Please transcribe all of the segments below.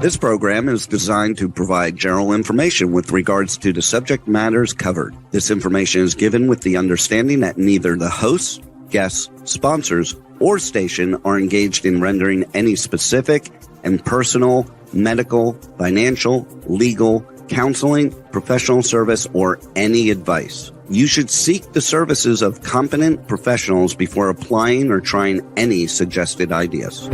This program is designed to provide general information with regards to the subject matters covered. This information is given with the understanding that neither the hosts, guests, sponsors, or station are engaged in rendering any specific and personal, medical, financial, legal, counseling, professional service, or any advice. You should seek the services of competent professionals before applying or trying any suggested ideas.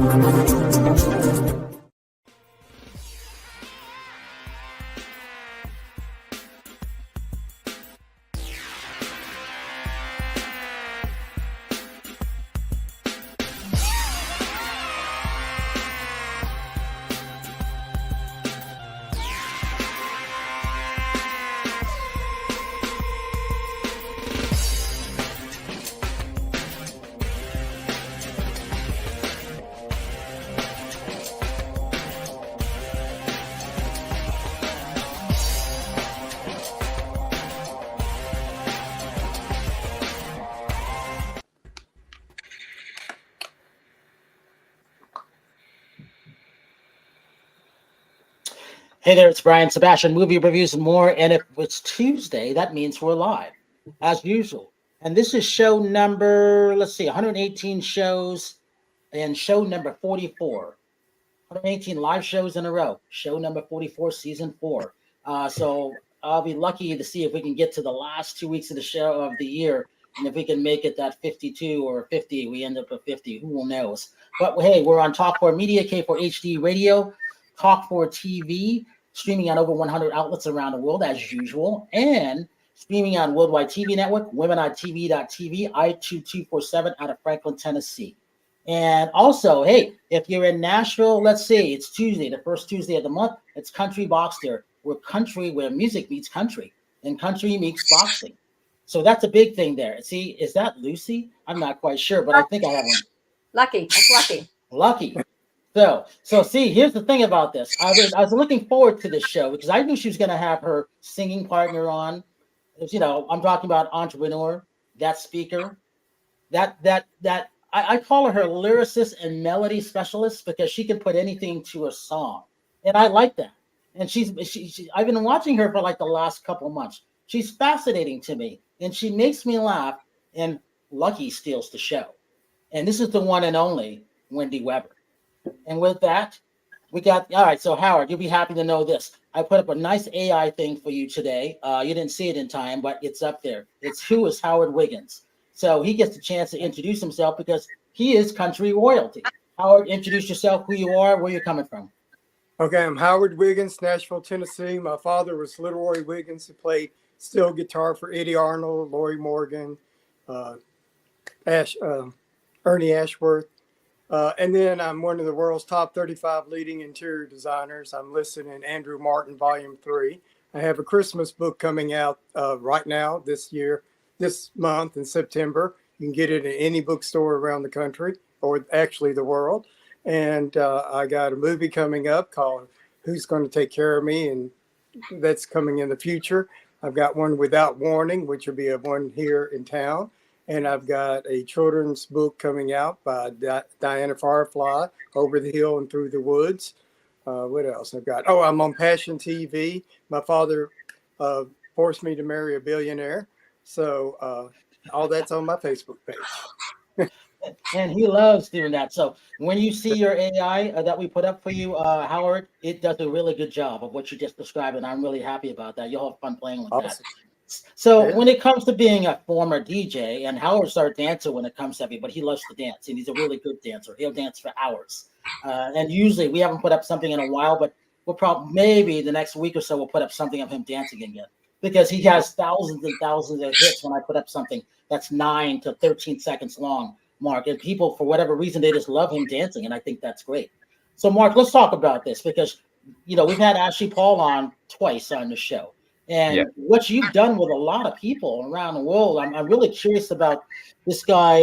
Hey there, it's Brian Sebastian, movie reviews and more. And if it's Tuesday, that means we're live, as usual. And this is show number, 118 shows and show number 44. 118 live shows in a row. Show number 44, season 4. So I'll be lucky to see if we can get to the last 2 weeks of the show of the year. And if we can make it that 52 or 50, we end up at 50. Who knows? But hey, we're on Talk 4 Media, K4 HD Radio, Talk 4 TV, streaming on over 100 outlets around the world as usual, and streaming on Worldwide TV Network, WomenOnTV.tv, I2247 out of Franklin, Tennessee. And also, hey, if you're in Nashville, let's see, it's Tuesday, the first Tuesday of the month, it's Country Box there, where music meets country, and country meets boxing. So that's a big thing there. See, is that Lucy? I'm not quite sure, but I think I have one. Lucky, that's lucky. Lucky. So see, here's the thing about this. I was looking forward to this show because I knew she was going to have her singing partner on. You know, I'm talking about entrepreneur, that speaker, I call her lyricist and melody specialist because she can put anything to a song, and I like that. And I've been watching her for like the last couple of months. She's fascinating to me, and she makes me laugh. And Lucky steals the show, and this is the one and only Wendy Weber. And with that, we got, all right, so Howard, you'll be happy to know this. I put up a nice AI thing for you today. You didn't see it in time, but it's up there. It's Who is Howard Wiggins? So he gets the chance to introduce himself because he is country royalty. Howard, introduce yourself, who you are, where you're coming from. Okay, I'm Howard Wiggins, Nashville, Tennessee. My father was Little Rory Wiggins, who played steel guitar for Eddie Arnold, Lorrie Morgan, Ernie Ashworth. And then I'm one of the world's top 35 leading interior designers. I'm listed in Andrew Martin, Volume 3. I have a Christmas book coming out right now this month in September. You can get it at any bookstore around the country, or actually the world. And I got a movie coming up called Who's Going to Take Care of Me? And that's coming in the future. I've got one Without Warning, which will be a one here in town. And I've got a children's book coming out by Diana Firefly, Over the Hill and Through the Woods. What else I've got? Oh, I'm on Passion TV. My father forced me to marry a billionaire. So all that's on my Facebook page. And he loves doing that. So when you see your AI that we put up for you, Howard, it does a really good job of what you just described. And I'm really happy about that. You'll have fun playing with that. So when it comes to being a former DJ, and Howard's our dancer when it comes to everybody, he loves to dance, and he's a really good dancer. He'll dance for hours. And usually we haven't put up something in a while, but we'll probably maybe the next week or so we'll put up something of him dancing again, because he has thousands and thousands of hits when I put up something that's 9 to 13 seconds long, Mark. And people, for whatever reason, they just love him dancing, and I think that's great. So, Mark, let's talk about this because, you know, we've had Ashley Paul on twice on the show. And what you've done with a lot of people around the world, I'm really curious about this guy.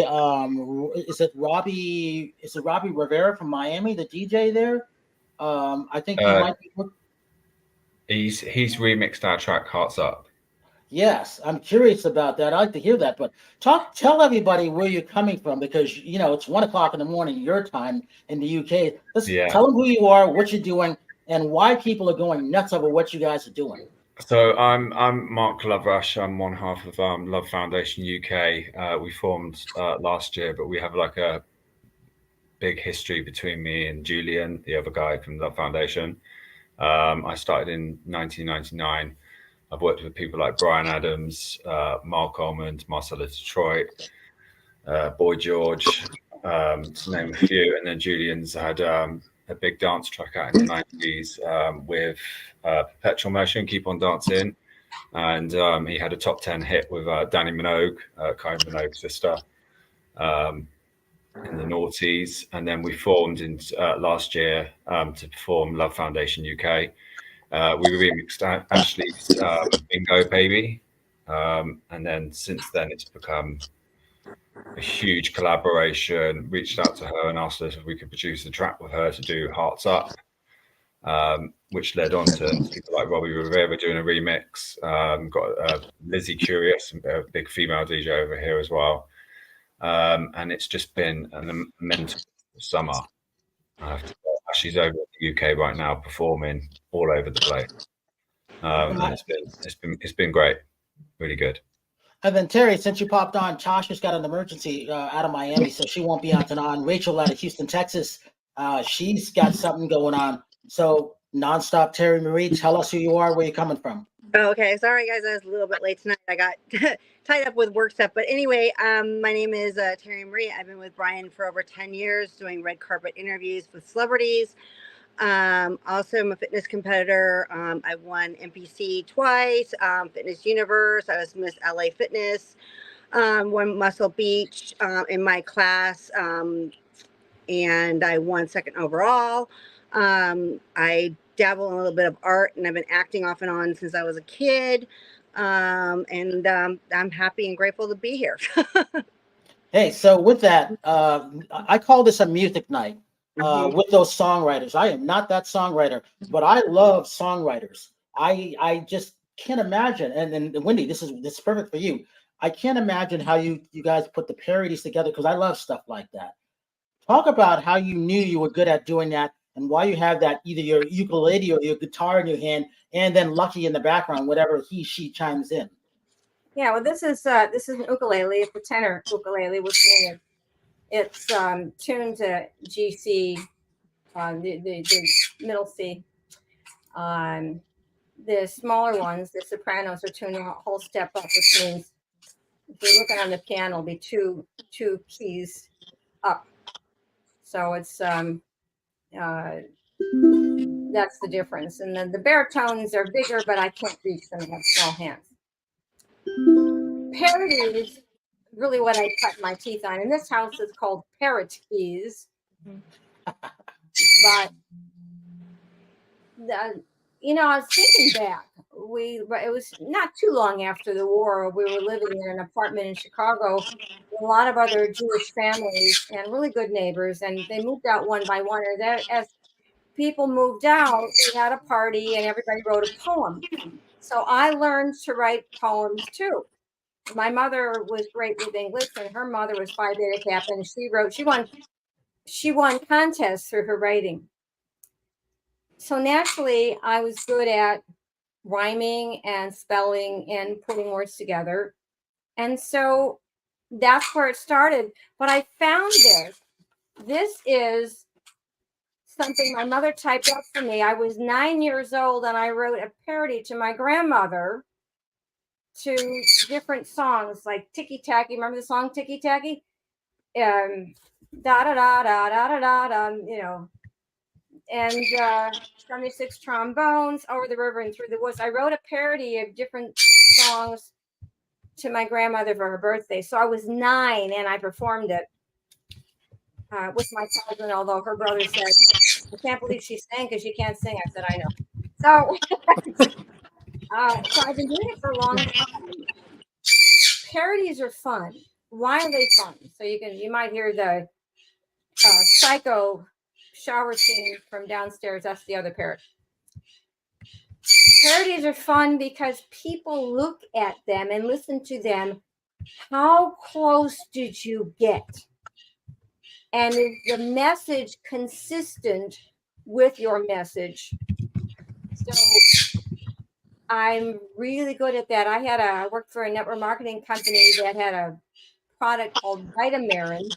Is it Robbie Rivera from Miami, the DJ there? I think he might be. He's remixed our track "Hearts Up." Yes, I'm curious about that. I'd like to hear that. But tell everybody where you're coming from, because you know it's 1:00 in the morning your time in the UK. Tell them who you are, what you're doing, and why people are going nuts over what you guys are doing. So I'm Mark Loverush. I'm one half of Love Foundation UK. We formed last year, but we have like a big history between me and Julian, the other guy from Love Foundation. I started in 1999. I've worked with people like Brian Adams, Mark Almond, Marcella Detroit, Boy George, to name a few. And then Julian's had a big dance track out in the 90s with Perpetual Motion, Keep On Dancing. And he had a top 10 hit with Danny Minogue, Kylie Minogue's sister, in the noughties. And then we formed in last year to perform Love Foundation UK. We remixed Ashley's Bingo Baby. And then since then, it's become a huge collaboration. Reached out to her and asked her if we could produce a track with her to do Hearts Up, which led on to people like Rory Blueberry doing a remix. Got Lizzie Curious, a big female DJ over here as well. And it's just been an immense summer. She's over in the UK right now, performing all over the place. And it's been great, really good. And then Terry, since you popped on, Tasha's got an emergency out of Miami, so she won't be on tonight. And Rachel out of Houston, Texas, she's got something going on. So nonstop, Terry Marie, tell us who you are, where you're coming from. Okay, sorry guys, I was a little bit late tonight. I got tied up with work stuff. But anyway, my name is Terry Marie. I've been with Brian for over 10 years doing red carpet interviews with celebrities. Also, I'm a fitness competitor. I've won NPC twice, Fitness Universe. I was Miss LA Fitness, won Muscle Beach in my class, and I won second overall. I dabble in a little bit of art, and I've been acting off and on since I was a kid. And I'm happy and grateful to be here. Hey, so with that, I call this a music night. With those songwriters. I am not that songwriter, but I love songwriters. I just can't imagine. And Wendy, this is perfect for you. I can't imagine how you guys put the parodies together, because I love stuff like that. Talk about how you knew you were good at doing that, and why you have that, either your ukulele or your guitar in your hand, and then Lucky in the background, whatever she chimes in. Yeah, well, this is an ukulele. It's a tenor ukulele, which means it's tuned to G C, the middle C. The smaller ones, the sopranos, are tuned a whole step up, which means if you're looking on the piano, it'll be two keys up. So it's that's the difference. And then the baritones are bigger, but I can't reach them. I have small hands. Parodies, really what I cut my teeth on. In this house, it's called parrot keys. But I was thinking back. It was not too long after the war. We were living in an apartment in Chicago with a lot of other Jewish families and really good neighbors, and they moved out one by one. And as people moved out, we had a party, and everybody wrote a poem. So I learned to write poems too. My mother was great with English, and her mother was Phi Beta Kappa, and she won contests through her writing. So naturally, I was good at rhyming and spelling and putting words together. And so that's where it started. But I found this. This is something my mother typed up for me. I was 9 years old, and I wrote a parody to my grandmother to different songs like Ticky Tacky. Remember the song Ticky Tacky? Da da da da da da da da. And 76 trombones, Over the River and Through the Woods. I wrote a parody of different songs to my grandmother for her birthday. So I was 9, and I performed it with my cousin, although her brother said, I can't believe she sang because she can't sing. I said, I know. So I've been doing it for a long time. Parodies are fun. Why are they fun? So you might hear the Psycho shower scene from downstairs. That's the other parrot. Parodies are fun because people look at them and listen to them. How close did you get? And is the message consistent with your message. So I'm really good at that. I worked for a network marketing company that had a product called Vitamarin.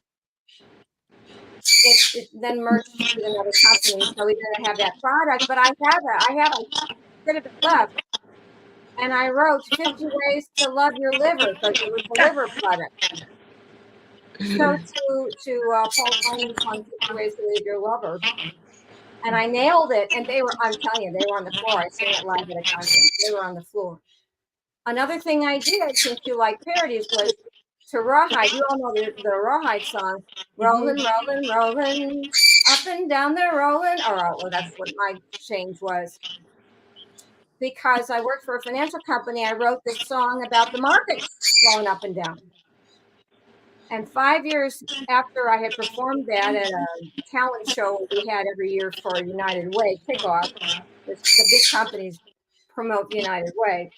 It then merged with another company, so we didn't have that product. But I have a bit of it left, and I wrote 50 ways to love your liver because it was a liver product. So to Paul Simon's song 50 Ways to Leave Your Lover, and I nailed it. And I'm telling you, they were on the floor. I sang it live at a conference. They were on the floor. Another thing I did, since you like parodies, was to rawhide. You all know the rawhide song, rolling, rolling, rolling, up and down the rolling. Well, that's what my change was. Because I worked for a financial company, I wrote this song about the markets going up and down. And 5 years after I had performed that at a talent show we had every year for United Way kickoff, the big companies promote United Way.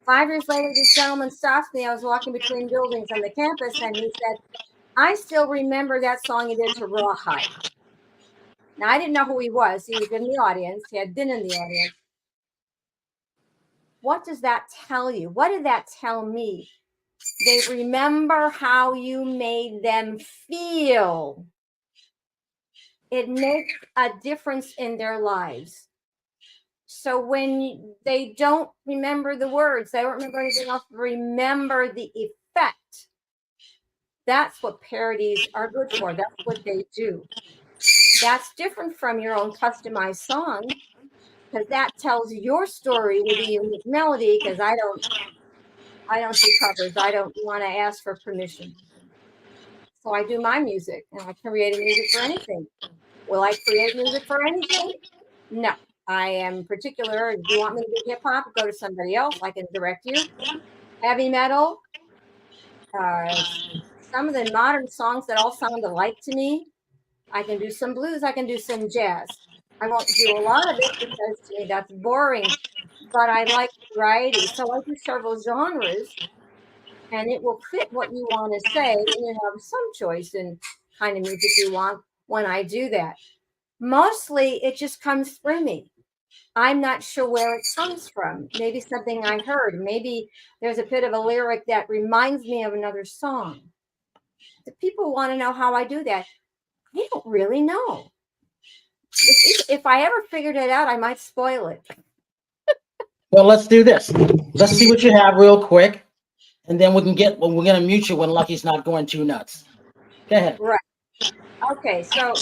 5 years later, this gentleman stopped me. I was walking between buildings on the campus, and he said, I still remember that song you did to Rawhide. Now, I didn't know who he was. He was in the audience. He had been in the audience. What does that tell you? What did that tell me? They remember how you made them feel. It makes a difference in their lives. So when they don't remember the words, they don't remember anything else, remember the effect. That's what parodies are good for. That's what they do. That's different from your own customized song, because that tells your story with a unique melody, because I don't do covers. I don't want to ask for permission. So I do my music, and I create music for anything. Will I create music for anything? No. I am particular. If you want me to do hip hop, go to somebody else. I can direct you. Heavy metal. Some of the modern songs that all sound alike to me. I can do some blues. I can do some jazz. I won't do a lot of it because to me that's boring. But I like variety. So I do several genres, and it will fit what you want to say. And you have some choice in kind of music you want when I do that. Mostly it just comes through me. I'm not sure where it comes from. Maybe something I heard. Maybe there's a bit of a lyric that reminds me of another song. The people want to know how I do that. I don't really know. If I ever figured it out, I might spoil it. Well, let's do this. Let's see what you have real quick, and then we're gonna mute you when Lucky's not going too nuts. Go ahead. Right. Okay. So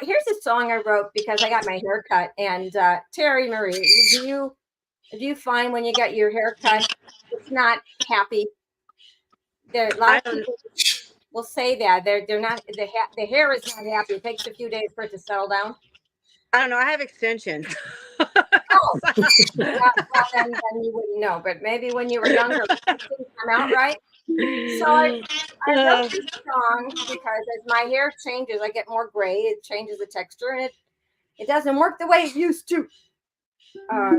here's a song I wrote because I got my hair cut. And Terry Marie, do you find when you get your hair cut, it's not happy? There, a lot of people will say that they're not. The hair is not happy. It takes a few days for it to settle down. I don't know. I have extensions. Oh, well, then you wouldn't know. But maybe when you were younger, it didn't come out right. So I wrote this song because as my hair changes, I get more gray. It changes the texture, and it doesn't work the way it used to.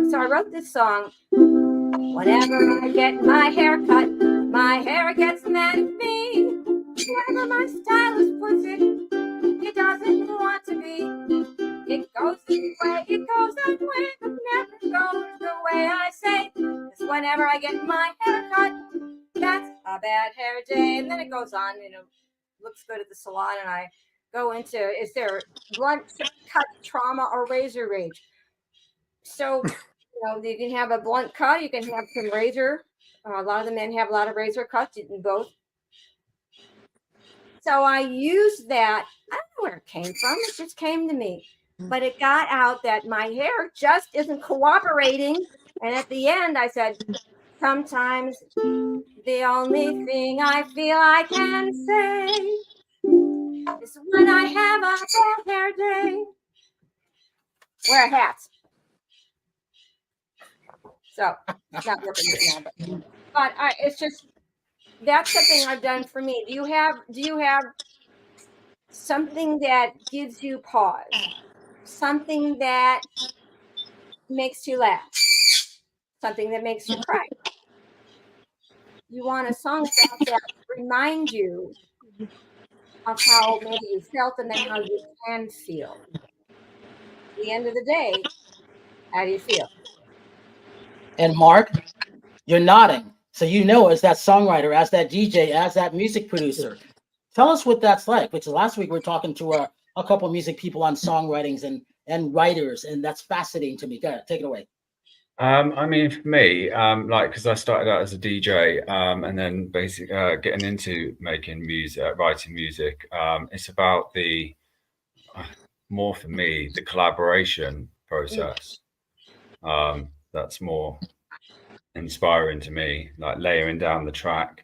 So I wrote this song. Whenever I get my hair cut, my hair gets mad at me. Whenever my stylist puts it doesn't want to be. It goes this way, it goes that way, but never goes the way I say. 'Cause whenever I get my hair cut, that's a bad hair day. And then it goes on, looks good at the salon, and I go into, is there blunt cut trauma or razor rage? So, you can have a blunt cut, you can have some razor. A lot of the men have a lot of razor cuts, you can both. So I used that. I don't know where it came from. It just came to me. But it got out that my hair just isn't cooperating. And at the end, I said, sometimes the only thing I feel I can say is when I have a bad hair day. Wear a hat. So it's not working right now, but it's just, that's something I've done for me. Do you have something that gives you pause? Something that makes you laugh? Something that makes you cry? You want a song that reminds you of how maybe you felt and then how you can feel. At the end of the day, how do you feel? And Mark, you're nodding. So you know, as that songwriter, as that DJ, as that music producer, tell us what that's like. Because last week we were talking to a couple of music people on songwritings and writers, and that's fascinating to me. Go ahead, take it away. I mean, for me, like, because I started out as a DJ, and then basically getting into making music, writing music. It's about the more for me the collaboration process. That's more inspiring to me, like layering down the track,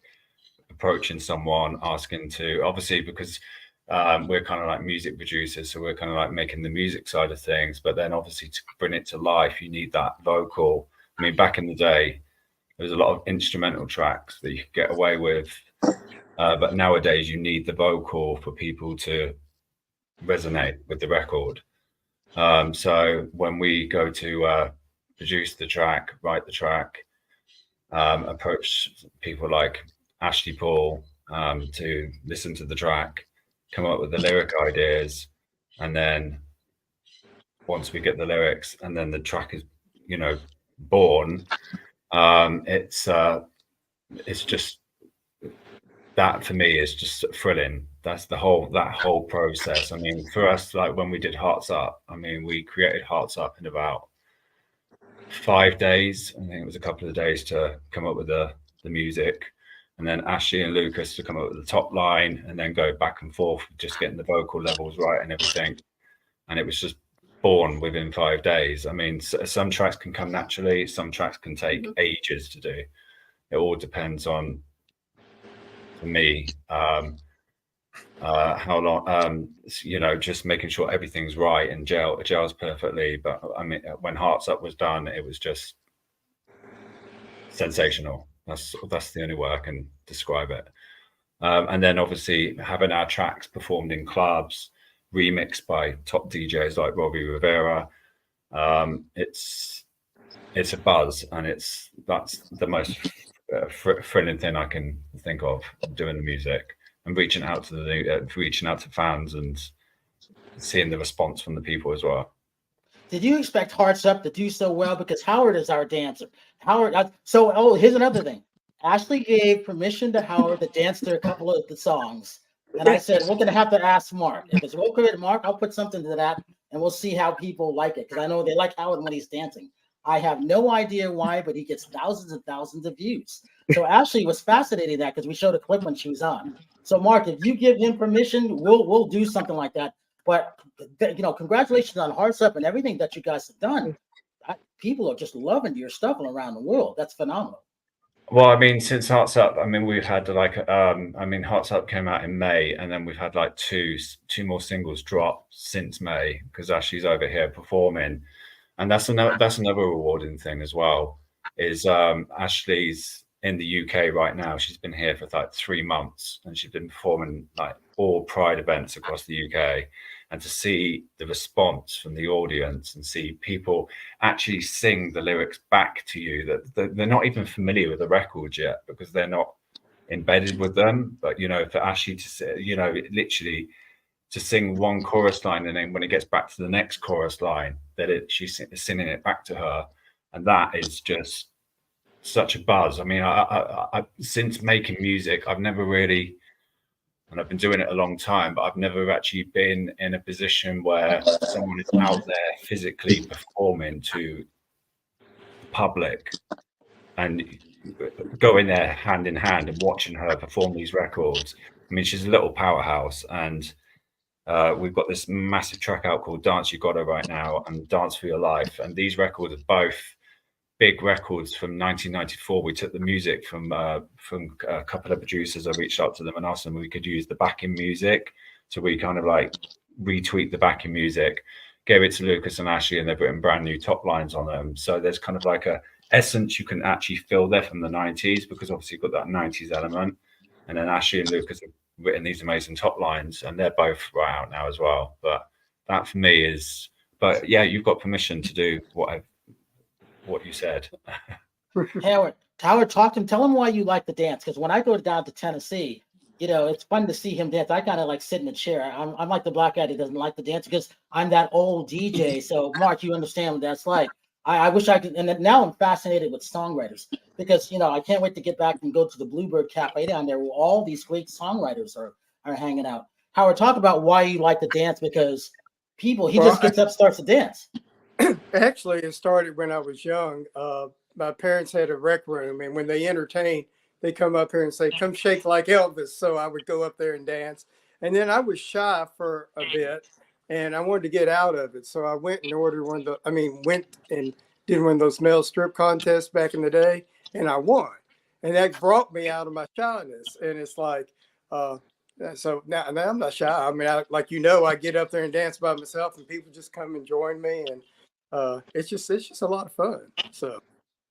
approaching someone, asking to, obviously, because we're kind of like music producers, so we're kind of like making the music side of things, but then obviously to bring it to life you need that vocal. I mean, back in the day there was a lot of instrumental tracks that you could get away with, but nowadays you need the vocal for people to resonate with the record. So when we go to produce the track, write the track, approach people like Ashley Paul to listen to the track, come up with the lyric ideas, and then once we get the lyrics and then the track is, you know, born, it's just, that for me is just thrilling. That's that whole process. I mean, for us, like when we did Hearts Up, I mean, we created Hearts Up in about 5 days. I think it was a couple of days to come up with the music, and then Ashley and Lucas to come up with the top line, and then go back and forth, just getting the vocal levels right and everything. And it was just born within 5 days. I mean, some tracks can come naturally, some tracks can take ages to do. It all depends on, for me, how long, you know, just making sure everything's right and gels perfectly. But I mean, when Hearts Up was done, it was just sensational. That's the only way I can describe it. And then obviously having our tracks performed in clubs, remixed by top DJs like Rory Blueberry, it's a buzz, and that's the most thrilling thing I can think of, doing the music and reaching out to fans and seeing the response from the people as well. Did you expect Hearts Up to do so well? Because Howard is our dancer. Howard. Here's another thing. Ashley gave permission to Howard to dance to a couple of the songs, and I said we're going to have to ask Mark. If it's okay with Mark, I'll put something to that, and we'll see how people like it. Because I know they like Howard when he's dancing. I have no idea why, but he gets thousands and thousands of views. So Ashley was fascinating that because we showed a clip when she was on. So Mark, if you give him permission, we'll do something like that. But you know, congratulations on Hearts Up and everything that you guys have done. People are just loving your stuff all around the world. That's phenomenal. Well, I mean, since Hearts Up, I mean, we've had like, I mean, Hearts Up came out in May, and then we've had like two more singles drop since May, because Ashley's over here performing, and that's another rewarding thing as well. Is Ashley's in the UK right now. She's been here for like 3 months, and she's been performing like all Pride events across the UK. And to see the response from the audience and see people actually sing the lyrics back to you, that they're not even familiar with the records yet because they're not embedded with them. But, you know, for Ashley to, you know, literally to sing one chorus line, and then when it gets back to the next chorus line, that she's singing it back to her. And that is just such a buzz. I mean, I since making music, I've never really, and I've been doing it a long time, but I've never actually been in a position where someone is out there physically performing to the public and going there hand in hand and watching her perform these records. I mean, she's a little powerhouse, and we've got this massive track out called Dance You Gotta right now and Dance for Your Life. And these records are both big records from 1994. We took the music from a couple of producers. I reached out to them and asked them if we could use the backing music. So we kind of like retweet the backing music, gave it to Lucas and Ashley, and they've written brand new top lines on them. So there's kind of like a essence you can actually feel there from the 90s, because obviously you've got that 90s element. And then Ashley and Lucas have written these amazing top lines, and they're both right out now as well. But that for me is, but yeah, you've got permission to do what you said. Howard, talk to him. Tell him why you like the dance. Because when I go down to Tennessee, it's fun to see him dance. I kind of like sit in a chair. I'm like the black guy that doesn't like to dance because I'm that old DJ. So, Mark, you understand what that's like. I wish I could. And now I'm fascinated with songwriters because, I can't wait to get back and go to the Bluebird Cafe down there where all these great songwriters are hanging out. Howard, talk about why you like to dance because he just gets up, starts to dance. Actually, it started when I was young. My parents had a rec room, and when they entertained, they come up here and say, "Come shake like Elvis." So I would go up there and dance. And then I was shy for a bit, and I wanted to get out of it. So I went and went and did one of those male strip contests back in the day, and I won. And that brought me out of my shyness. And it's like, so now I'm not shy. I mean, I get up there and dance by myself, and people just come and join me, and it's just a lot of fun. So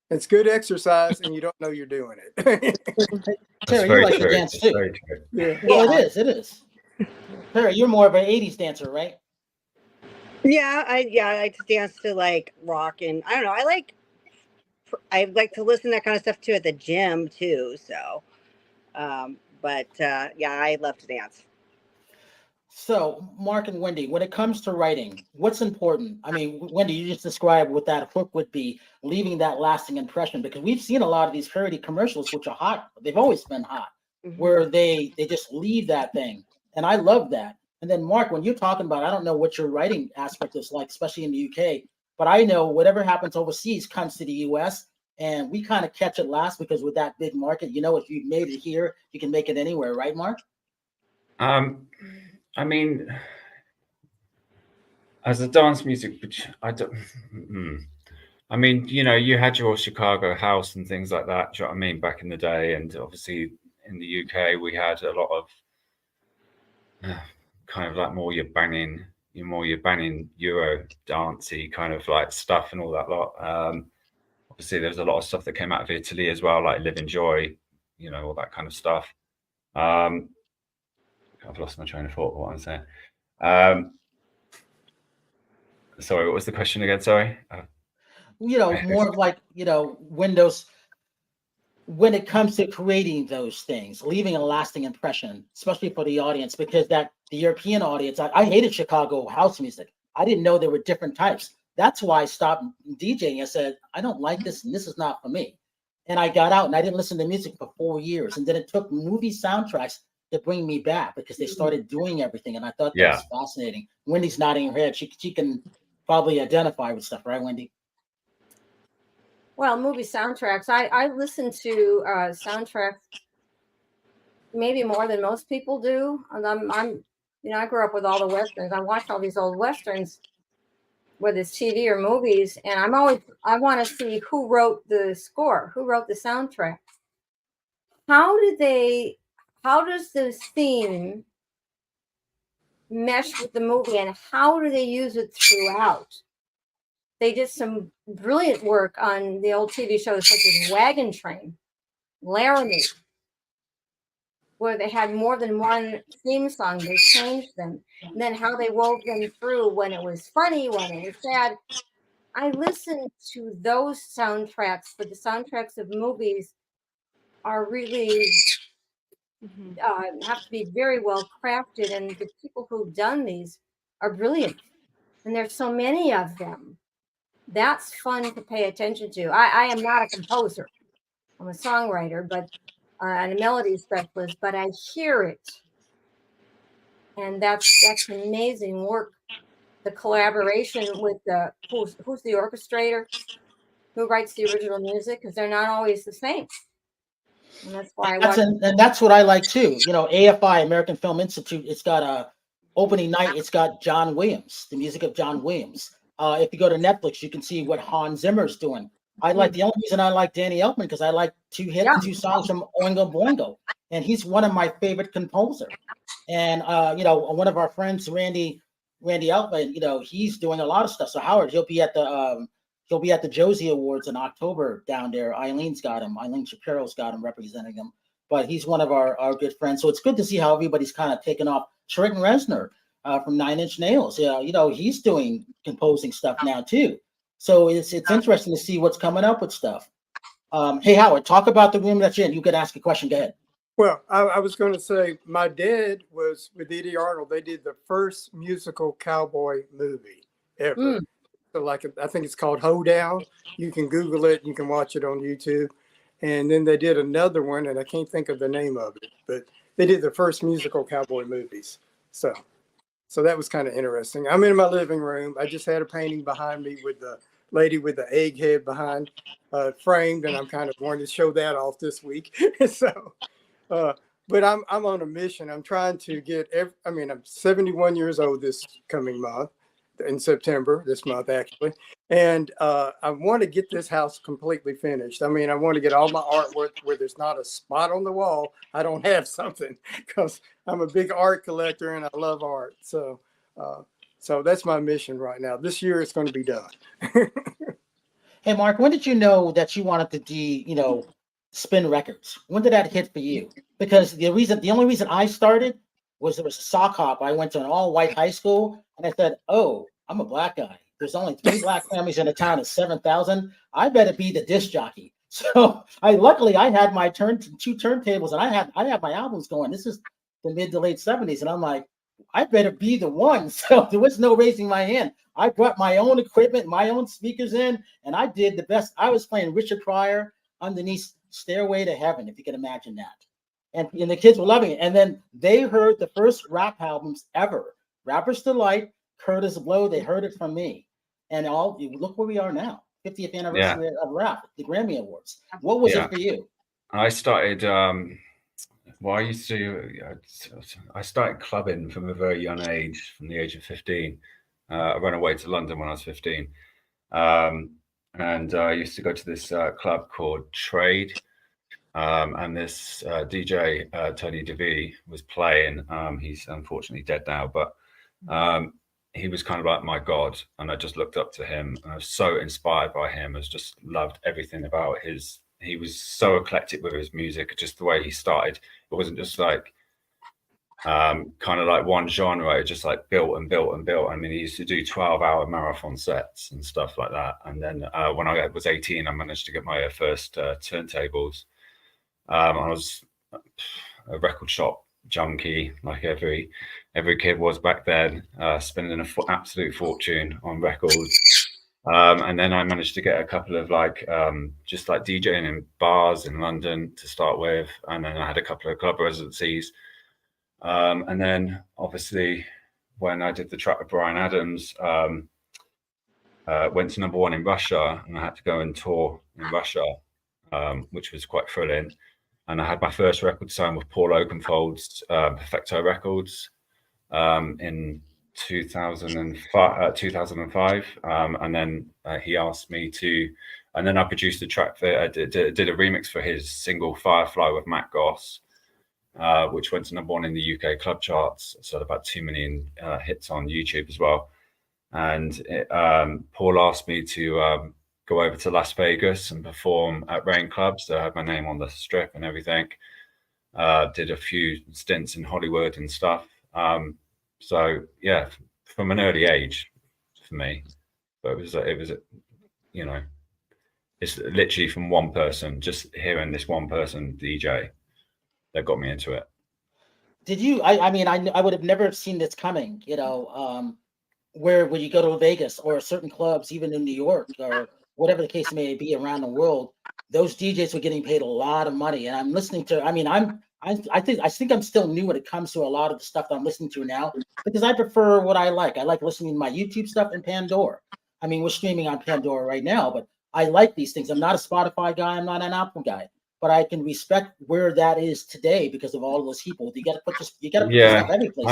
it's good exercise, and you don't know you're doing it. Terry, you like to dance too. Yeah. Well, it is. Terry, you're more of an 80s dancer, right? Yeah, I like to dance to like rock, and I don't know. I like to listen to that kind of stuff too at the gym too. So, yeah, I love to dance. So, Mark and Wendy, when it comes to writing, what's important? I mean, Wendy, you just described what that hook would be, leaving that lasting impression, because we've seen a lot of these parody commercials, which are hot. They've always been hot, where they just leave that thing. And I love that. And then, Mark, when you're talking about, I don't know what your writing aspect is like, especially in the UK, but I know whatever happens overseas comes to the US, and we kind of catch it last because with that big market, if you made it here, you can make it anywhere, right, Mark? I mean, as a dance music, I don't. I mean, you had your Chicago house and things like that. Do you know what I mean? Back in the day, and obviously in the UK, we had a lot of kind of like more your banging Euro dancey kind of like stuff and all that lot. Obviously, there's a lot of stuff that came out of Italy as well, like Live Enjoy, all that kind of stuff. I've lost my train of thought. What I'm saying. Sorry, what was the question again? Sorry. More of like, Windows, when it comes to creating those things, leaving a lasting impression, especially for the audience, because the European audience, I hated Chicago house music. I didn't know there were different types. That's why I stopped DJing. I said, I don't like this, and this is not for me. And I got out and I didn't listen to music for 4 years. And then it took movie soundtracks to bring me back because they started doing everything. And I thought that was fascinating. Wendy's nodding her head. She can probably identify with stuff, right, Wendy? Well, movie soundtracks. I listen to soundtracks maybe more than most people do. And I grew up with all the westerns. I watched all these old westerns, whether it's TV or movies, and I want to see who wrote the score, who wrote the soundtrack. How does this theme mesh with the movie, and how do they use it throughout? They did some brilliant work on the old TV shows such as Wagon Train, Laramie, where they had more than one theme song. They changed them. And then how they wove them through when it was funny, when it was sad. I listen to those soundtracks, but the soundtracks of movies are really have to be very well crafted. And the people who've done these are brilliant. And there's so many of them. That's fun to pay attention to. I am not a composer. I'm a songwriter, but and a melody specialist, but I hear it. And that's amazing work. The collaboration with who's the orchestrator, who writes the original music, because they're not always the same. And that's why and that's what I like too. AFI, American Film Institute, it's got a opening night. It's got John Williams, the music of John Williams. If you go to Netflix, you can see what Hans Zimmer's doing. The only reason I like Danny Elfman because I like two songs from Oingo Boingo, and he's one of my favorite composers. And one of our friends, Randy Elfman, he's doing a lot of stuff. So Howard, he'll be at the Josie Awards in October down there. Eileen Shapiro's got him representing him, but he's one of our good friends. So it's good to see how everybody's kind of taken off. Trenton Reznor from Nine Inch Nails, he's doing composing stuff now too. So it's interesting to see what's coming up with stuff. Hey, Howard, talk about the room that you're in. You could ask a question. Go ahead. Well, I was going to say my dad was with Eddie Arnold. They did the first musical cowboy movie ever. Mm. So like, I think it's called Hoedown. You can Google it. You can watch it on YouTube. And then they did another one, and I can't think of the name of it, but they did the first musical cowboy movies. So that was kind of interesting. I'm in my living room. I just had a painting behind me with the lady with the egg head behind framed, and I'm kind of wanting to show that off this week. So, but I'm on a mission. I'm trying to get I'm 71 years old this coming month, in September, this month actually. And I want to get this house completely finished. I want to get all my artwork where there's not a spot on the wall I don't have something, because I'm a big art collector and I love art. So that's my mission right now. This year it's going to be done. Hey, Mark, when did you know that you wanted to spin records? When did that hit for you? Because the only reason I started was there was a sock hop. I went to an all-white high school, and I said, "Oh, I'm a black guy. There's only 3 black families in a town of 7,000. I better be the disc jockey." So luckily I had my two turntables, and I had my albums going. This is the mid to late 70s, and I'm like, I better be the one. So there was no raising my hand. I brought my own equipment, my own speakers in, and I did the best. I was playing Richard Pryor underneath Stairway to Heaven, if you can imagine that. And the kids were loving it. And then they heard the first rap albums ever. Rapper's Delight, Curtis Blow, they heard it from me. And look where we are now, 50th anniversary of rap, the Grammy Awards. What was it for you? I started, I started clubbing from a very young age, from the age of 15. I ran away to London when I was 15. And I used to go to this club called Trade. And this DJ, Tony DeVee, was playing. He's unfortunately dead now, but he was kind of like my God. And I just looked up to him. And I was so inspired by him. I just loved everything about he was so eclectic with his music, just the way he started. It wasn't just like kind of like one genre. It just like built and built and built. He used to do 12-hour marathon sets and stuff like that. And then when I was 18, I managed to get my first turntables. I was a record shop junkie, like every kid was back then, spending an absolute fortune on records. And then I managed to get a couple of just like DJing in bars in London to start with. And then I had a couple of club residencies. And then obviously when I did the track with Bryan Adams, went to #1 in Russia, and I had to go and tour in Russia, which was quite thrilling. And I had my first record signed with Paul Oakenfold's Perfecto Records in 2005. And then he asked me to, and then I produced a track for, I did a remix for his single Firefly with Matt Goss, which went to #1 in the UK club charts. So about 2 million hits on YouTube as well. And Paul asked me to go over to Las Vegas and perform at Rain Clubs. So I had my name on the strip and everything. Did a few stints in Hollywood and stuff. So yeah, from an early age for me. But it was it's literally from one person, just hearing this one person DJ that got me into it. Did you? I would have never seen this coming. Where when you go to Vegas or certain clubs, even in New York or whatever the case may be around the world, those DJs were getting paid a lot of money. And I'm listening to. I think I'm still new when it comes to a lot of the stuff that I'm listening to now, because I prefer what I like. I like listening to my YouTube stuff and Pandora. We're streaming on Pandora right now, but I like these things. I'm not a Spotify guy. I'm not an Apple guy, but I can respect where that is today because of all of those people. You got to put this stuff every place.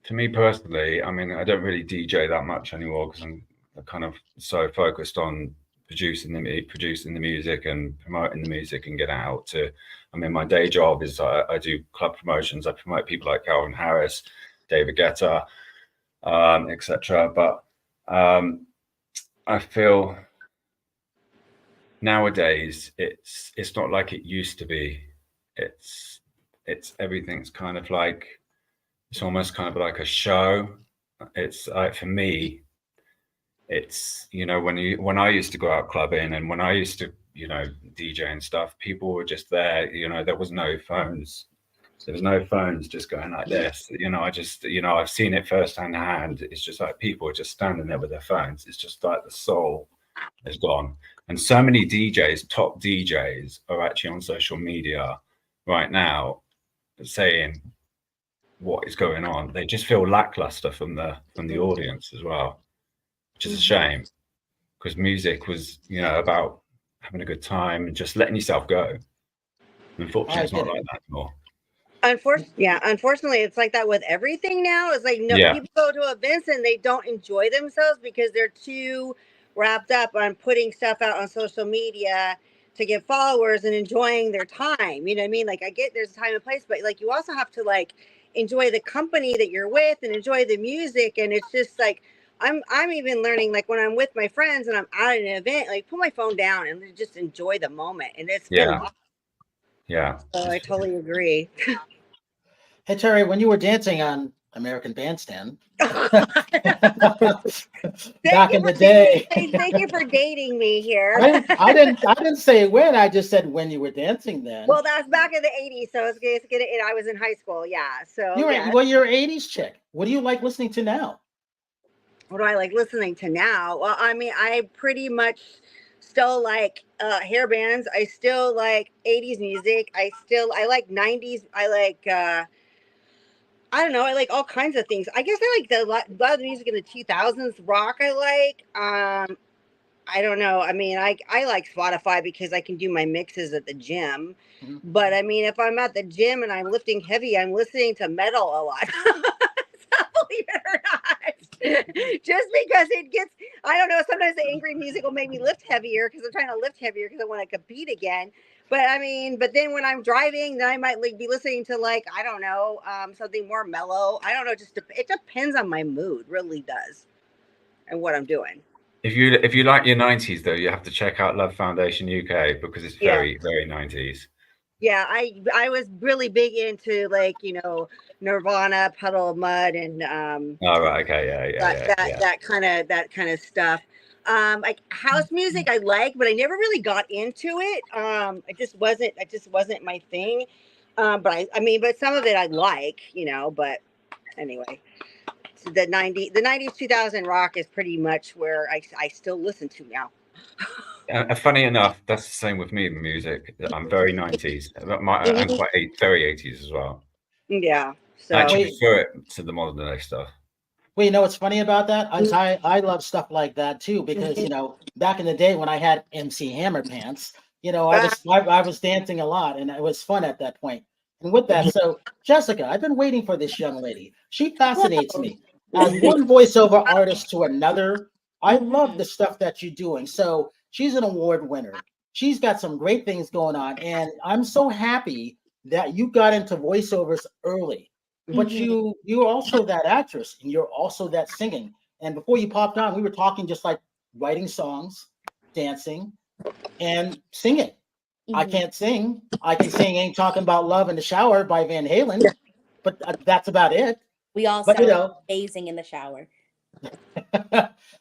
For me personally, I don't really DJ that much anymore because I'm kind of so focused on producing the music and promoting the music and getting out to. My day job is I do club promotions. I promote people like Calvin Harris, David Guetta, etc. But I feel nowadays it's not like it used to be. It's everything's kind of like, it's almost kind of like a show. It's for me, it's when I used to go out clubbing and when I used to DJ and stuff, people were just there. There was no phones. There was no phones just going like this. I've seen it firsthand hand. It's just like people are just standing there with their phones. It's just like the soul is gone. And so many DJs, top DJs, are actually on social media right now saying what is going on. They just feel lackluster from the audience as well, which is a shame, because music was, about having a good time and just letting yourself go. Unfortunately, it's not like that anymore. Unfortunately, it's like that with everything now. It's like people go to events and they don't enjoy themselves because they're too wrapped up on putting stuff out on social media to get followers and enjoying their time. You know what I mean? Like, I get there's a time and place, but like you also have to like enjoy the company that you're with and enjoy the music. And it's just like I'm even learning, like when I'm with my friends and I'm at an event, like put my phone down and just enjoy the moment. And it's been lost. Yeah. So I totally agree. Hey, Terry, when you were dancing on American Bandstand back in the day. Thank you for dating me here. I didn't say when. I just said when you were dancing then. Well, that's back in the 80s. So I was in high school. Yeah. So you're an 80s chick. What do you like listening to now? What do I like listening to now? Well, I mean, I pretty much still like hair bands. I still like 80s music. I like 90s. I like I don't know. I like all kinds of things. I guess I like a lot of the music in the 2000s. Rock I like. I don't know. I mean, I like Spotify because I can do my mixes at the gym. Mm-hmm. But I mean, if I'm at the gym and I'm lifting heavy, I'm listening to metal a lot. Believe it or not. Just because it gets, I don't know, sometimes the angry music will make me lift heavier because I'm trying to lift heavier because I want to compete again. But I mean, but then when I'm driving, then I might be listening to like, I don't know, something more mellow. I don't know, it depends on my mood, really does, and what I'm doing. If you like your 90s though, you have to check out Love Foundation UK because it's very, very 90s. Yeah, I was really big into like, Nirvana, Puddle of Mud, and oh right, okay, that kind of stuff. Like house music I like, but I never really got into it. It just wasn't my thing. But but some of it I like, but anyway. The 90s 2000 rock is pretty much where I still listen to now. Funny enough, that's the same with me in music. I'm very 90s. I'm quite very 80s as well. Yeah. So I actually prefer it to the modern day stuff. Well, you know what's funny about that? I love stuff like that too, because back in the day when I had MC Hammer pants, I was dancing a lot and it was fun at that point. And with that, so Jessica, I've been waiting for this young lady. She fascinates me. As one voiceover artist to another, I love the stuff that you're doing. So she's an award winner. She's got some great things going on. And I'm so happy that you got into voiceovers early. But you're also that actress and you're also that singing. And before you popped on, we were talking just like writing songs, dancing, and singing. I can't sing. I can sing Ain't Talking About Love in the Shower by Van Halen, but that's about it. We all sound amazing in the shower.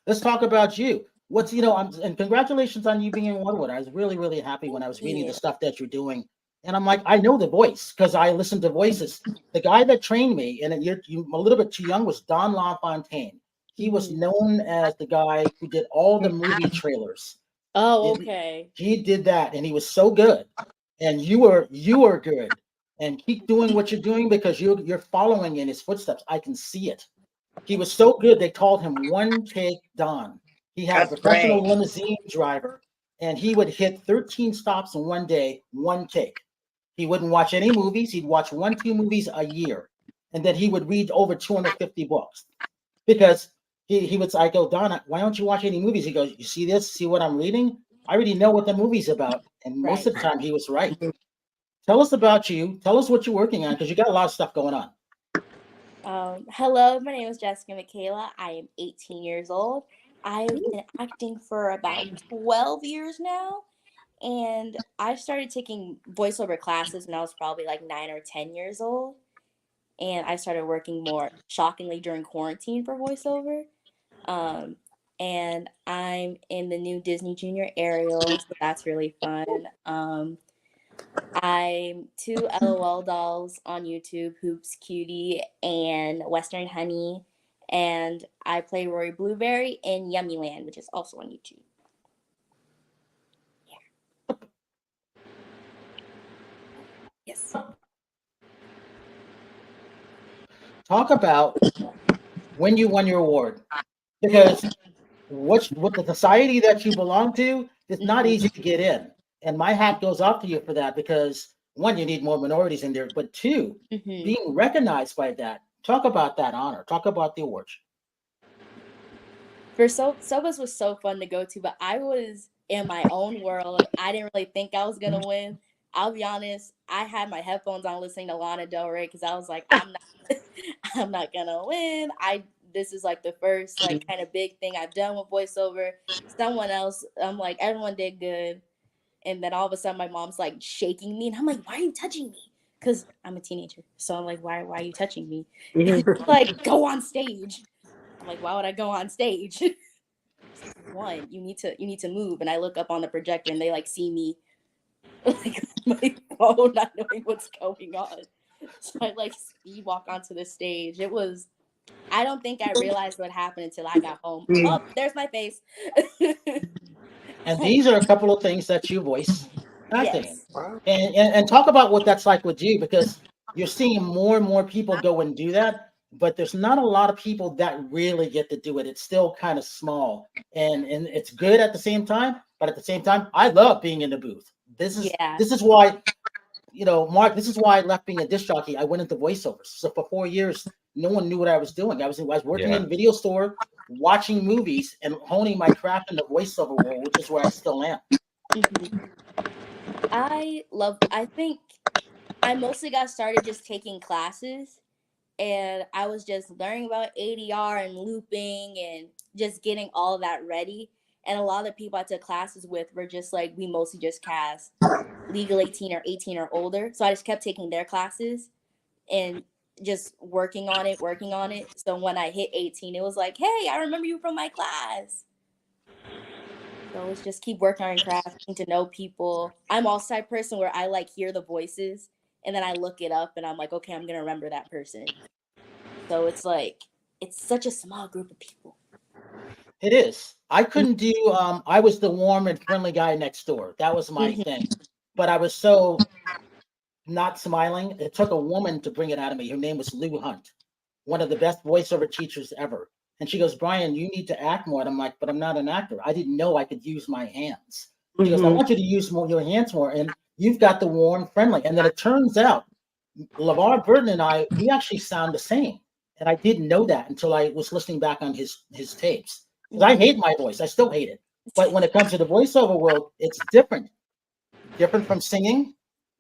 Let's talk about you. What's, and congratulations on you being in Woodward. I was really, really happy when I was reading the stuff that you're doing. And I'm like, I know the voice because I listened to voices. The guy that trained me, and you're a little bit too young, was Don LaFontaine. He was known as the guy who did all the movie trailers. Oh, okay. He did that, and he was so good. And you are good. And keep doing what you're doing because you're following in his footsteps. I can see it. He was so good. They called him One Take Don. He had a professional limousine driver, and he would hit 13 stops in one day, one take. He wouldn't watch any movies. He'd watch 1-2 movies a year, and then he would read over 250 books because he would. I go, Don, why don't you watch any movies? He goes, you see this? See what I'm reading? I already know what the movie's about, and most of the time he was right. Tell us about you. Tell us what you're working on because you got a lot of stuff going on. Hello, my name is Jessica Mikayla. I am 18 years old. I've been acting for about 12 years now, and I started taking voiceover classes when I was probably like 9 or 10 years old, and I started working more shockingly during quarantine for voiceover. and I'm in the new Disney Junior Ariel, so that's really fun. I'm two LOL dolls on YouTube, Hoops Cutie and Western Honey, and I play Rory Blueberry in Yummiland, which is also on YouTube. Yeah. Yes. Talk about when you won your award, because what the society that you belong to is not easy to get in, and my hat goes off to you for that, because one, you need more minorities in there, but two, being recognized by that. Talk about that honor. Talk about the awards. For Sobas was so fun to go to, but I was in my own world. I didn't really think I was gonna win. I'll be honest, I had my headphones on listening to Lana Del Rey because I was like, I'm not gonna win. This is like the first like kind of big thing I've done with voiceover. Someone else, I'm like, everyone did good. And then all of a sudden my mom's like shaking me and I'm like, why are you touching me? Because I'm a teenager. So I'm like, why are you touching me? Like, go on stage. I'm like, why would I go on stage? One, you need to move. And I look up on the projector and they like see me like my phone, not knowing what's going on. So I like speed walk onto the stage. I don't think I realized what happened until I got home. Oh, there's my face. And these are a couple of things that you voice acting in. Yes. And talk about what that's like with you, because you're seeing more and more people go and do that, but there's not a lot of people that really get to do it. It's still kind of small, and it's good at the same time. But at the same time, I love being in the booth. This is why, Mark. This is why I left being a disc jockey. I went into voiceovers. So for 4 years, no one knew what I was doing. I was working in a video store, watching movies, and honing my craft in the voiceover world, which is where I still am. I think I mostly got started just taking classes, and I was just learning about ADR and looping and just getting all of that ready. And a lot of the people I took classes with were just like, we mostly just cast legal 18 or 18 or older. So I just kept taking their classes and just working on it. So when I hit 18, it was like, hey, I remember you from my class. So it's just keep working on craft, getting to know people. I'm also the type of person where I like hear the voices and then I look it up and I'm like, okay, I'm gonna remember that person. So it's like it's such a small group of people. It is. I couldn't do. I was the warm and friendly guy next door. That was my thing. But I was so not smiling. It took a woman to bring it out of me. Her name was Lou Hunt, one of the best voiceover teachers ever. And she goes, Brian, you need to act more. And I'm like, but I'm not an actor. I didn't know I could use my hands. She goes, I want you to use your hands more. And you've got the warm, friendly. And then it turns out, LeVar Burton and I, we actually sound the same. And I didn't know that until I was listening back on his tapes. Because I hate my voice. I still hate it. But when it comes to the voiceover world, it's different. Different from singing,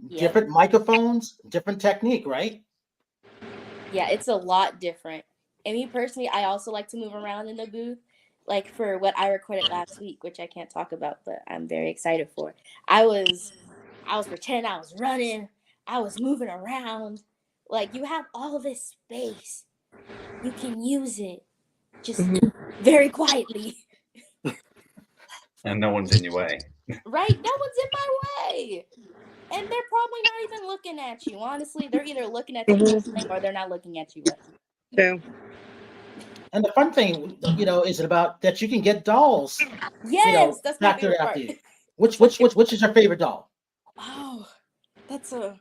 different microphones, different technique, right? Yeah, it's a lot different. And me personally, I also like to move around in the booth. Like for what I recorded last week, which I can't talk about, but I'm very excited for. I was pretending I was running. I was moving around. Like you have all this space. You can use it. Just very quietly. And no one's in your way. Right? No one's in my way. And they're probably not even looking at you. Honestly, they're either looking at the or they're not looking at you. True. And the fun thing, is about that you can get dolls. Yes, that's my favorite part. Which is your favorite doll? Oh, that's there's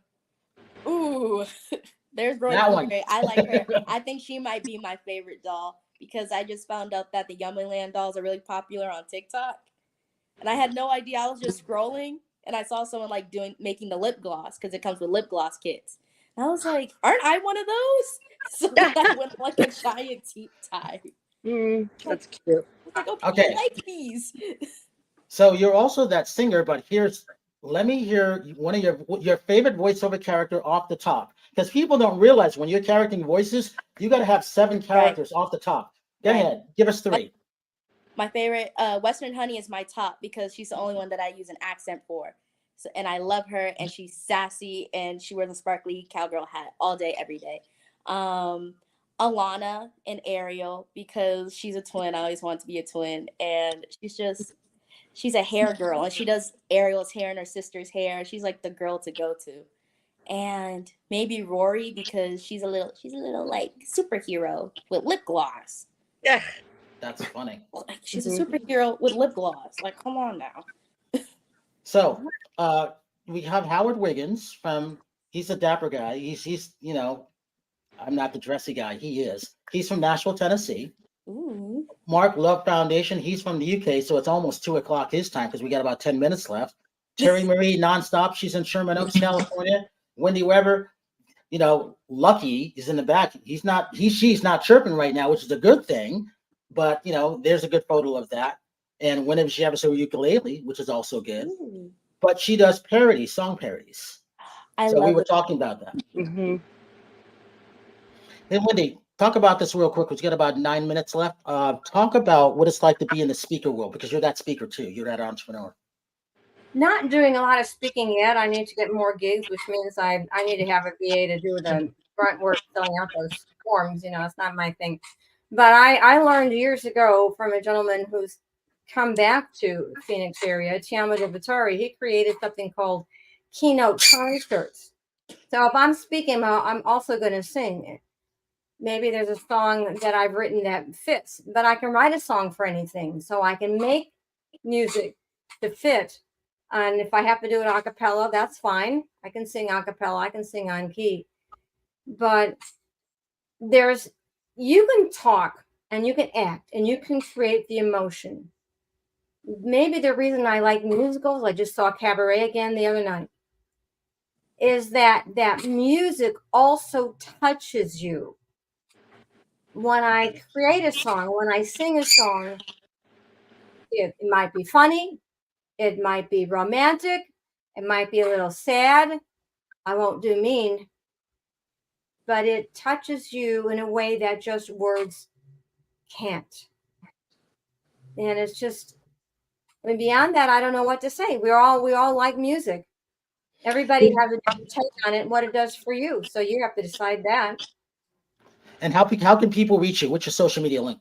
Rory That Blueberry. one. I like her. I think she might be my favorite doll because I just found out that the Yummiland dolls are really popular on TikTok. And I had no idea. I was just scrolling and I saw someone like making the lip gloss because it comes with lip gloss kits. And I was like, aren't I one of those? So I went like a giant deep dive. That's cute. Like, oh, people like these. So you're also that singer, but let me hear one of your favorite voiceover character off the top, because people don't realize when you're charactering voices, you got to have 7 characters off the top. Go ahead, give us 3. My favorite, Western Honey is my top because she's the only one that I use an accent for. So, and I love her, and she's sassy, and she wears a sparkly cowgirl hat all day, every day. Alanna and Ariel, because she's a twin. I always wanted to be a twin. And she's a hair girl, and she does Ariel's hair and her sister's hair. She's like the girl to go to. And maybe Rory, because she's a little like superhero with lip gloss. Yeah. That's funny. Like, she's a superhero with lip gloss. Like, come on now. So we have Howard Wiggins he's a dapper guy. He's I'm not the dressy guy. He is. He's from Nashville, Tennessee. Ooh. Mark Love Foundation. He's from the UK, so it's almost 2:00 his time because we got about 10 minutes left. Terry Marie Nonstop. She's in Sherman Oaks, California. Wendy Weber. Lucky is in the back. She's not chirping right now, which is a good thing. But there's a good photo of that. And whenever she has her ukulele, which is also good. Ooh. But she does song parodies. We were it. talking about that. Mm-hmm. Hey, Wendy, talk about this real quick. We've got about 9 minutes left. Talk about what it's like to be in the speaker world, because you're that speaker too. You're that entrepreneur. Not doing a lot of speaking yet. I need to get more gigs, which means I need to have a VA to do the front work, filling out those forms. It's not my thing. But I learned years ago from a gentleman who's come back to Phoenix area, Tiamo Vitari. He created something called keynote concerts. So if I'm speaking, I'm also going to sing. Maybe there's a song that I've written that fits, but I can write a song for anything. So I can make music to fit. And if I have to do it a cappella, that's fine. I can sing a cappella. I can sing on key. But you can talk and you can act and you can create the emotion. Maybe the reason I like musicals, I just saw Cabaret again the other night, is that music also touches you. When I create a song, when I sing a song, it might be funny, it might be romantic, it might be a little sad. I won't do mean, but it touches you in a way that just words can't. And it's just, beyond that, I don't know what to say. We all like music. Everybody has a different take on it and what it does for you. So you have to decide that. And how can people reach you? What's your social media link?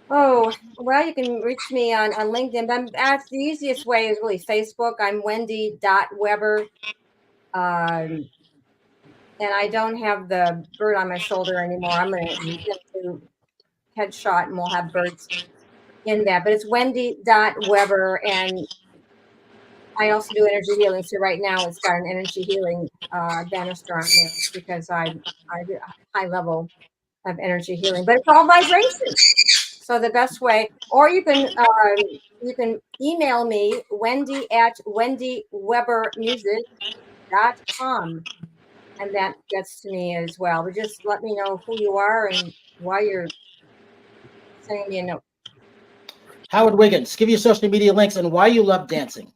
Oh, well, you can reach me on LinkedIn. But that's the easiest way is really Facebook. I'm Wendy.Weber. And I don't have the bird on my shoulder anymore. I'm going to do headshot and we'll have birds in that. But it's Wendy.Weber. And I also do energy healing. So right now it's got an energy healing banister on there because I do a high level of energy healing. But it's all vibration. So the best way, or you can email me, wendy@wendywebermusic.com. And that gets to me as well. But just let me know who you are and why you're sending me a note. Howard Wiggins, give your social media links and why you love dancing.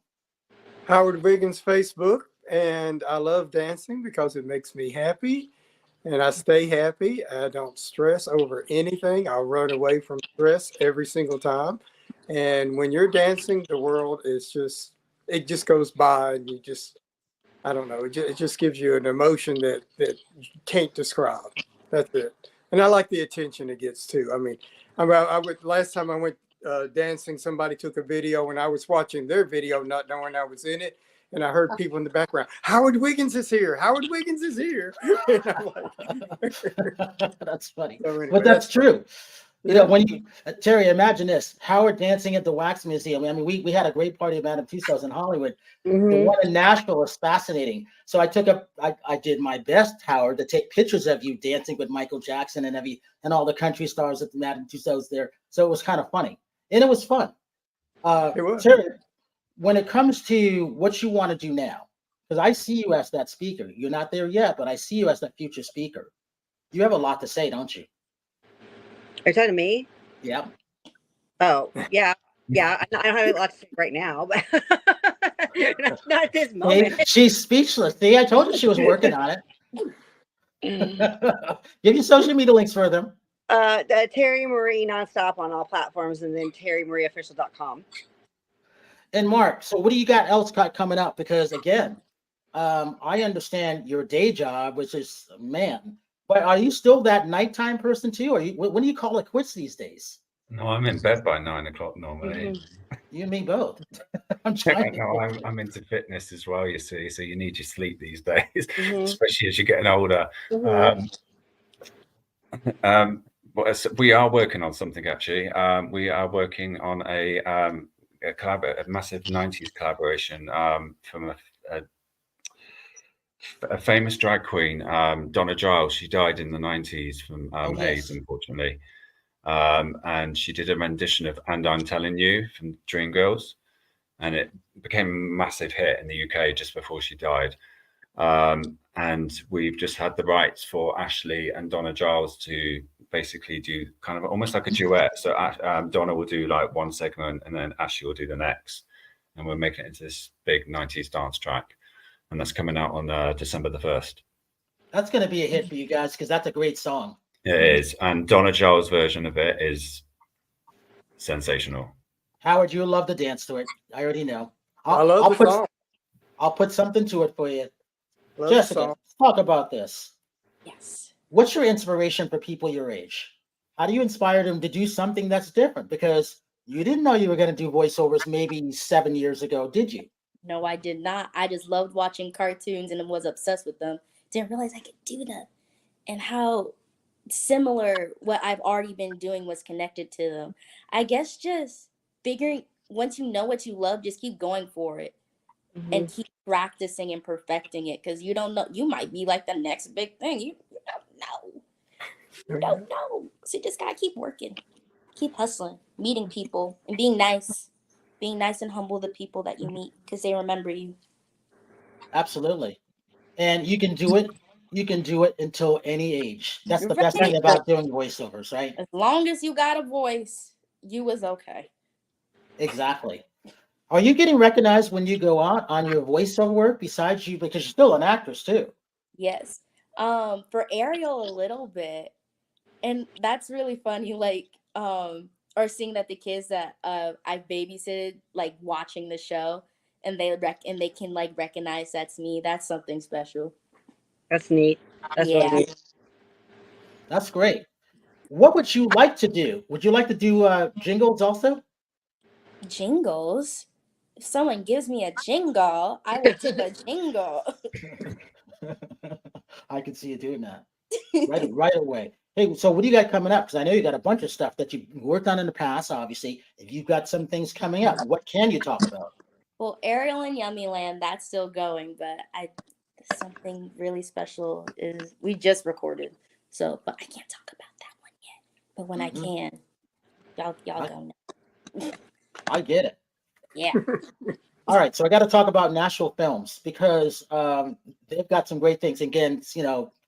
Howard Wiggins Facebook, and I love dancing because it makes me happy, and I stay happy. I don't stress over anything. I'll run away from stress every single time. And when you're dancing, the world is it just goes by, and you just, I don't know, it just gives you an emotion that you can't describe. That's it. And I like the attention it gets too. I mean, last time I went dancing, somebody took a video and I was watching their video, not knowing I was in it. And I heard people in the background, Howard Wiggins is here. Howard Wiggins is here. And I'm like, that's funny. So anyway, but that's true. When you, Terry, imagine this, Howard dancing at the Wax Museum. I mean, we had a great party at Madame Tussauds in Hollywood. Mm-hmm. The one in Nashville was fascinating. So I did my best, Howard, to take pictures of you dancing with Michael Jackson and all the country stars at the Madame Tussauds there. So it was kind of funny. And it was fun. it was. Terry, when it comes to what you want to do now, because I see you as that speaker. You're not there yet, but I see you as that future speaker. You have a lot to say, don't you? Are you talking to me? Yeah. Oh, yeah. Yeah. I don't have a lot to say right now, but not at this moment. Hey, she's speechless. See, I told you she was working on it. Give your social media links for them. Terry Marie Nonstop on all platforms, and then terrymarieofficial.com. And Mark, so what do you got coming up? Because again, I understand your day job, which is, man, But are you still that nighttime person too? Or when do you call it quits these days? No, I'm in bed by 9 o'clock normally. Mm-hmm. You and me both. I'm Yeah, trying. no, I'm into fitness as well, you see. So you need your sleep these days, Mm-hmm. especially as you're getting older. Mm-hmm. We are working on something actually. We are working on a massive 90s collaboration from a famous drag queen, Donna Giles. She died in the 90s from AIDS, unfortunately. And she did a rendition of And I'm Telling You from Dreamgirls, and it became a massive hit in the UK just before she died. And we've just had the rights for Ashley and Donna Giles to basically do kind of almost like a duet. So Donna will do like one segment and then Ashley will do the next. And we're making it into this big 90s dance track. And that's coming out on December the 1st. That's going to be a hit for you guys because that's a great song. It is. And Donna Giles' version of it is sensational. Howard, you'll love to dance to it. I already know. I love the song. I'll put something to it for you. Love Jessica, let's talk about this. Yes. What's your inspiration for people your age? How do you inspire them to do something that's different? Because you didn't know you were going to do voiceovers maybe 7 years ago, did you? No, I did not. I just loved watching cartoons and was obsessed with them. Didn't realize I could do them. And how similar what I've already been doing was connected to them. I guess just figuring, once you know what you love, just keep going for it. Mm-hmm. And keep practicing and perfecting it, because you don't know, you might be like the next big thing. You don't know. So you just gotta keep working, keep hustling, meeting people, and being nice and humble to people that you meet, because they remember you. Absolutely. And you can do it. You can do it until any age. That's the best thing about doing voiceovers, right? As long as you got a voice, you was okay. Exactly. Are you getting recognized when you go out on your voiceover work besides you, because you're still an actress too? Yes. For Ariel a little bit. And that's really funny, like, or seeing that the kids that I babysitted, like, watching the show, and they can like recognize that's me. That's something special. That's neat. That's really neat. That's great. What would you like to do? Would you like to do jingles also? Jingles? If someone gives me a jingle, I will do a jingle. I can see you doing that right away. Hey, so what do you got coming up? Because I know you got a bunch of stuff that you've worked on in the past, obviously. If you've got some things coming up, what can you talk about? Well, Ariel and Yummiland, that's still going, but something really special is we just recorded. So, but I can't talk about that one yet. But when I can, y'all go now. I get it. Yeah. All right, so I got to talk about Nashville Films because they've got some great things. Again,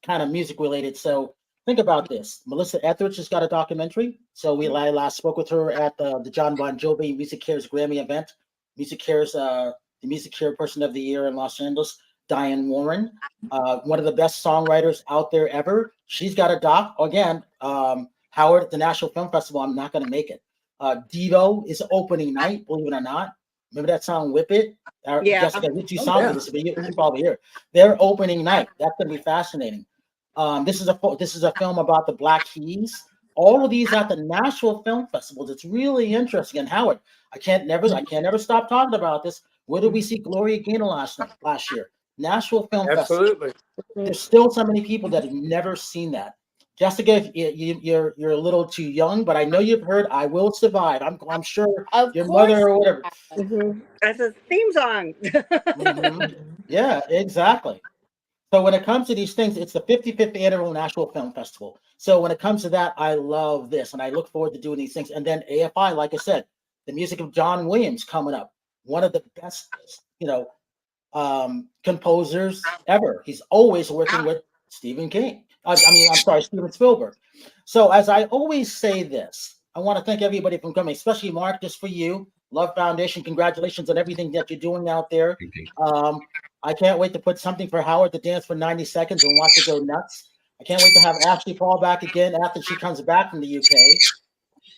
kind of music related. So think about this. Melissa Etheridge has got a documentary. So I last spoke with her at the John Bon Jovi Music Cares Grammy event. Music Cares, the Music Care Person of the Year in Los Angeles, Diane Warren, one of the best songwriters out there ever. She's got a doc. Again, Howard at the Nashville Film Festival. I'm not going to make it. Devo is opening night, believe it or not. Remember that song, Whip It? Yeah. Jessica, you sound this, but you probably hear. Their opening night. That's going to be fascinating. This is a film about the Black Keys. All of these at the Nashville Film Festival. It's really interesting. And Howard, I can't never stop talking about this. Where did we see Gloria Gaynor last year? Nashville Film Festival. Absolutely. There's still so many people that have never seen that. Jessica, you're a little too young, but I know you've heard "I Will Survive." I'm sure your mother or whatever. Mm-hmm. That's a theme song. Mm-hmm. Yeah, exactly. So when it comes to these things, it's the 55th annual Nashville Film Festival. So when it comes to that, I love this, and I look forward to doing these things. And then AFI, like I said, the music of John Williams coming up, one of the best, composers ever. He's always working with Stephen King. Steven Spielberg. So as I always say this, I want to thank everybody for coming, especially Mark, just for you. Love Foundation, congratulations on everything that you're doing out there. I can't wait to put something for Howard to dance for 90 seconds and watch it go nuts. I can't wait to have Ashley Paul back again after she comes back from the UK.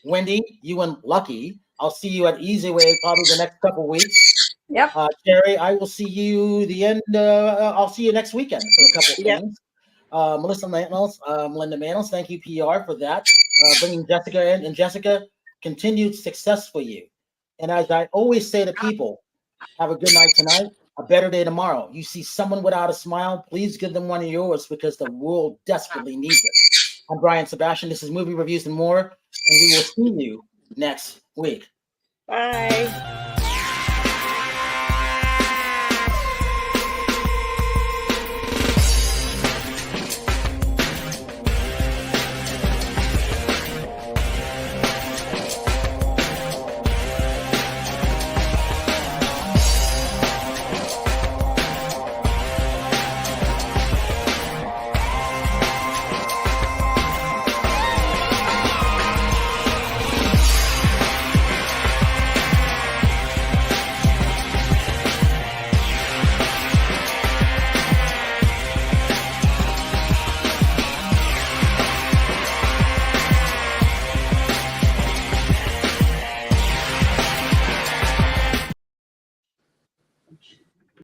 Wendy, you and Lucky, I'll see you at Easy Way probably the next couple weeks. Yep. Terry, I will see you I'll see you next weekend for a couple of things. Melissa Manos, Melinda Manos, thank you, PR, for that. Bringing Jessica in. And Jessica, continued success for you. And as I always say to people, have a good night tonight, a better day tomorrow. You see someone without a smile, please give them one of yours because the world desperately needs it. I'm Brian Sebastian. This is Movie Reviews and More, and we will see you next week. Bye.